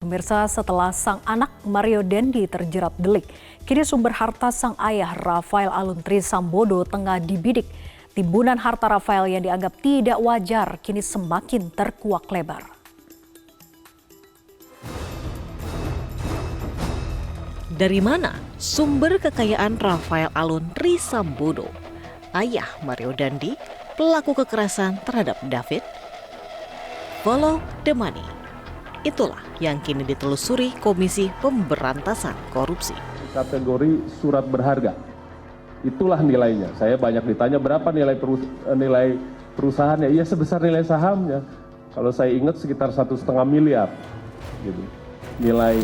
Pemirsa, setelah sang anak Mario Dandi terjerat delik, kini sumber harta sang ayah Rafael Aluntri Sambodo tengah dibidik. Timbunan harta Rafael yang dianggap tidak wajar kini semakin terkuak lebar. Dari mana sumber kekayaan Rafael Aluntri Sambodo, ayah Mario Dandi, pelaku kekerasan terhadap David? Follow the money. Itulah yang kini ditelusuri Komisi Pemberantasan Korupsi. Kategori surat berharga, itulah nilainya. Saya banyak ditanya berapa nilai perusahaannya. Iya, sebesar nilai sahamnya. Kalau saya ingat sekitar 1,5 miliar. Gitu. Nilai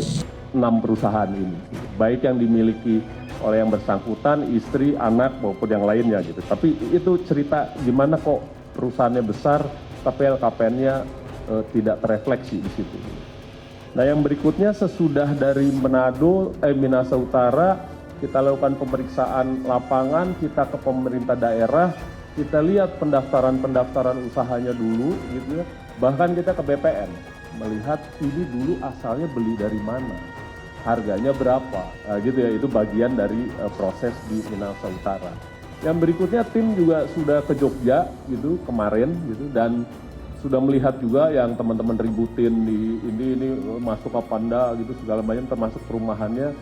6 perusahaan ini, baik yang dimiliki oleh yang bersangkutan, istri, anak maupun yang lainnya gitu. Tapi itu cerita gimana kok perusahaannya besar, tapi LKPN-nya tidak terefleksi di situ. Nah, yang berikutnya sesudah dari Minahasa Utara, kita lakukan pemeriksaan lapangan, kita ke pemerintah daerah, kita lihat pendaftaran usahanya dulu, gitu ya. Bahkan kita ke BPN, melihat ini dulu asalnya beli dari mana, harganya berapa, gitu ya. Itu bagian dari proses di Minahasa Utara. Yang berikutnya tim juga sudah ke Jogja, gitu kemarin, gitu, dan sudah melihat juga yang teman-teman ributin di ini masuk ke Panda gitu segala macam, termasuk perumahannya,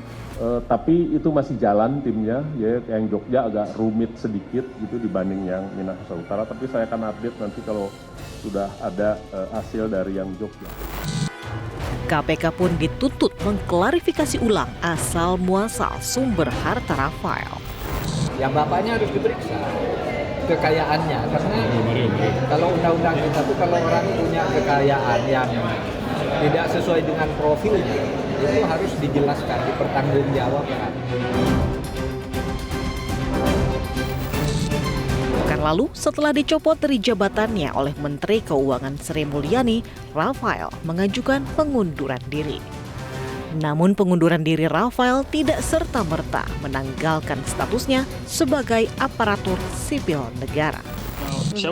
tapi itu masih jalan timnya ya. Yang Jogja agak rumit sedikit gitu dibanding yang Minahasa Utara, tapi saya akan update nanti kalau sudah ada hasil dari yang Jogja. KPK pun dituntut mengklarifikasi ulang asal muasal sumber harta Rafael. Ya, bapaknya harus diperiksa kekayaannya, karena kalau undang-undang kita tuh kalau orang punya kekayaan yang tidak sesuai dengan profilnya, itu harus dijelaskan, dipertanggungjawabkan. Pekan lalu, setelah dicopot dari jabatannya oleh Menteri Keuangan Sri Mulyani, Rafael mengajukan pengunduran diri. Namun pengunduran diri Rafael tidak serta-merta menanggalkan statusnya sebagai aparatur sipil negara. Saya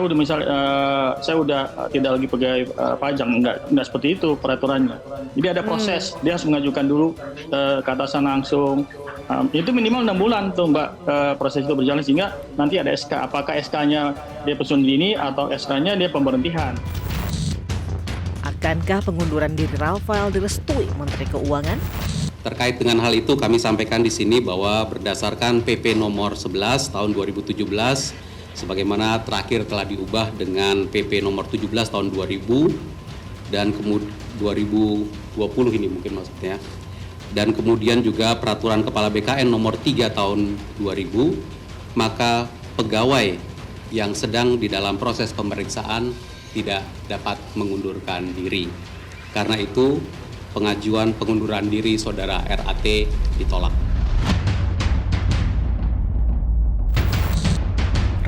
udah tidak lagi pegawai pajak, enggak seperti itu peraturannya. Jadi ada proses, dia harus mengajukan dulu ke atasan langsung. Itu minimal 6 bulan tuh Mbak, proses itu berjalan sehingga nanti ada SK. Apakah SK-nya dia pensiun dini atau SK-nya dia pemberhentian? Akankah pengunduran diri Rafael direstui Menteri Keuangan? Terkait dengan hal itu kami sampaikan di sini bahwa berdasarkan PP nomor 11 tahun 2017 sebagaimana terakhir telah diubah dengan PP nomor 17 tahun 2000 dan kemudian 2020 ini mungkin maksudnya. Dan kemudian juga peraturan Kepala BKN nomor 3 tahun 2000, maka pegawai yang sedang di dalam proses pemeriksaan tidak dapat mengundurkan diri. Karena itu, pengajuan pengunduran diri saudara RAT ditolak.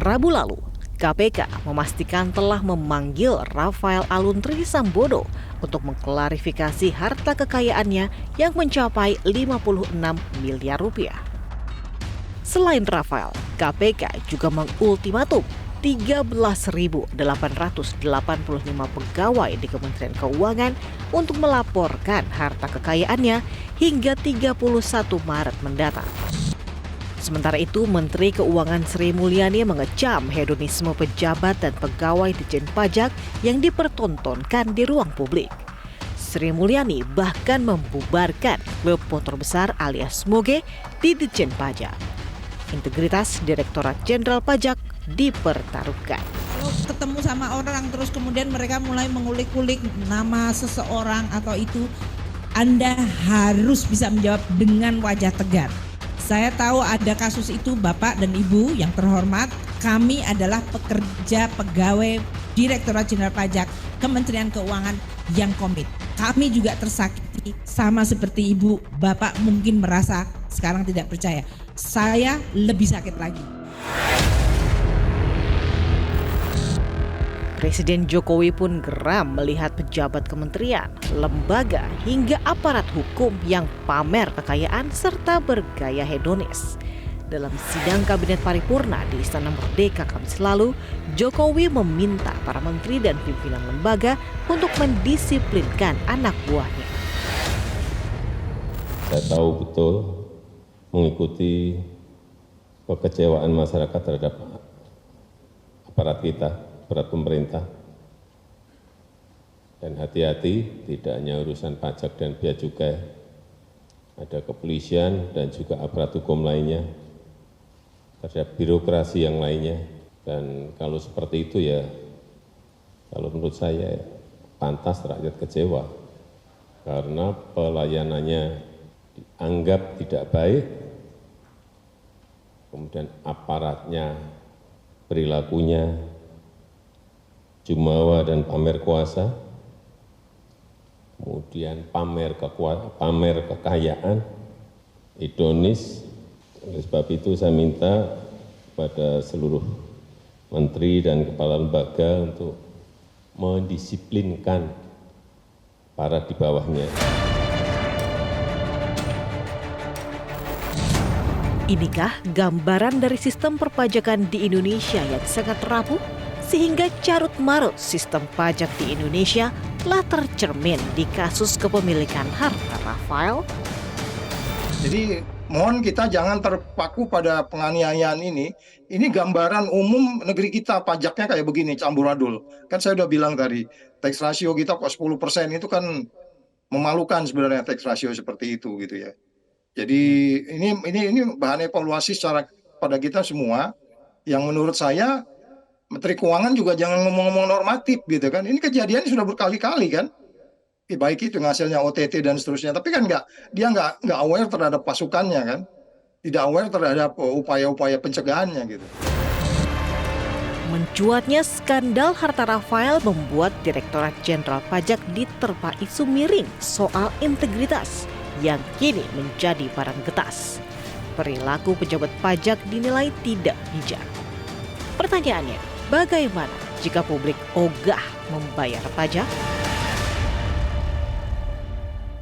Rabu lalu, KPK memastikan telah memanggil Rafael Aluntri Sambodo untuk mengklarifikasi harta kekayaannya yang mencapai 56 miliar rupiah. Selain Rafael, KPK juga mengultimatum 13.885 pegawai di Kementerian Keuangan untuk melaporkan harta kekayaannya hingga 31 Maret mendatang. Sementara itu, Menteri Keuangan Sri Mulyani mengecam hedonisme pejabat dan pegawai Ditjen Pajak yang dipertontonkan di ruang publik. Sri Mulyani bahkan membubarkan klub motor besar alias Moge di Ditjen Pajak. Integritas Direktorat Jenderal Pajak dipertaruhkan. Kalau ketemu sama orang terus kemudian mereka mulai mengulik-ulik nama seseorang atau itu, Anda harus bisa menjawab dengan wajah tegar. Saya tahu ada kasus itu Bapak dan Ibu yang terhormat, kami adalah pekerja pegawai Direktorat Jenderal Pajak Kementerian Keuangan yang komit. Kami juga tersakiti sama seperti Ibu, Bapak mungkin merasa sekarang tidak percaya. Saya lebih sakit lagi. Presiden Jokowi pun geram melihat pejabat kementerian, lembaga, hingga aparat hukum yang pamer kekayaan serta bergaya hedonis. Dalam sidang Kabinet Paripurna di Istana Merdeka Kamis lalu, Jokowi meminta para menteri dan pimpinan lembaga untuk mendisiplinkan anak buahnya. tahu betul mengikuti kekecewaan masyarakat terhadap aparat kita, aparat pemerintah. Dan hati-hati, tidak hanya urusan pajak dan bea cukai, ada kepolisian dan juga aparat hukum lainnya, terhadap birokrasi yang lainnya. Dan kalau seperti itu ya, kalau menurut saya pantas rakyat kecewa, karena pelayanannya dianggap tidak baik, kemudian aparatnya, perilakunya jumawa dan pamer kuasa, kemudian pamer kekayaan, hedonis. Oleh sebab itu saya minta kepada seluruh menteri dan kepala lembaga untuk mendisiplinkan para di bawahnya. Inikah gambaran dari sistem perpajakan di Indonesia yang sangat rapuh, sehingga carut-marut sistem pajak di Indonesia telah tercermin di kasus kepemilikan harta Rafael? Jadi mohon kita jangan terpaku pada penganiayaan ini. Ini gambaran umum negeri kita, pajaknya kayak begini, camburadul. Kan saya udah bilang tadi, tax ratio kita kok 10% itu kan memalukan sebenarnya, tax ratio seperti itu gitu ya. Jadi ini bahan evaluasi secara pada kita semua, yang menurut saya Menteri Keuangan juga jangan ngomong-ngomong normatif gitu kan. Ini kejadiannya sudah berkali-kali kan. Baik itu hasilnya OTT dan seterusnya. Tapi kan dia nggak aware terhadap pasukannya kan. Tidak aware terhadap upaya-upaya pencegahannya gitu. Mencuatnya skandal harta Rafael membuat Direktorat Jenderal Pajak diterpa isu miring soal integritas yang kini menjadi barang getas. Perilaku pejabat pajak dinilai tidak bijak. Pertanyaannya, bagaimana jika publik ogah membayar pajak?